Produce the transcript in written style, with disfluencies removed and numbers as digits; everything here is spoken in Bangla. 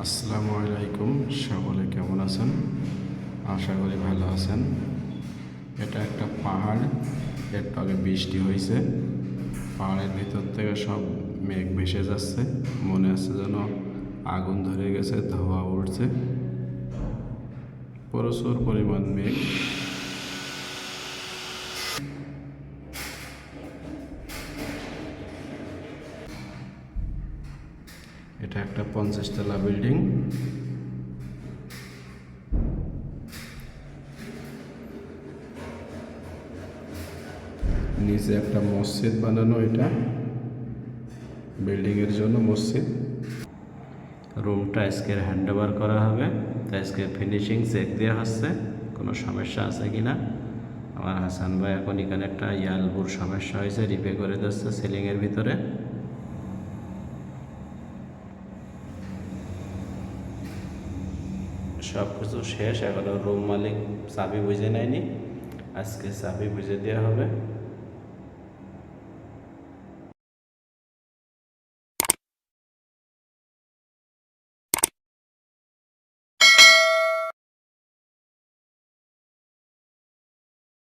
আসসালামু আলাইকুম, সকলে কেমন আছেন? আশা করি ভালো আছেন। এটা একটা পাহাড়, একটু আগে বৃষ্টি হয়েছে। পাহাড়ের ভিতর থেকে সব মেঘ ভেসে যাচ্ছে, মনে হচ্ছে যেন আগুন ধরে গেছে, ধোঁয়া উঠছে, প্রচুর পরিমাণ মেঘ। এটা একটা 50 তলা বিল্ডিং। নিচে একটা মসজিদ বানানো, এটা বিল্ডিং এর জন্য মসজিদ। রুমটা আজকে হ্যান্ড ওভার করা হবে, তাই আজকে ফিনিশিং চেক দেওয়া হচ্ছে কোনো সমস্যা আছে কিনা। আমার হাসান ভাই এখন এখানে একটা ইয়ালবুর সমস্যা হয়েছে, রিপেয়ার করে দিচ্ছে সিলিংয়ের ভিতরে। সব কিছু শেষ, এখনো রুম মালিক চাবি বুঝে নেয়নি, আজকে চাবি বুঝে দেওয়া হবে।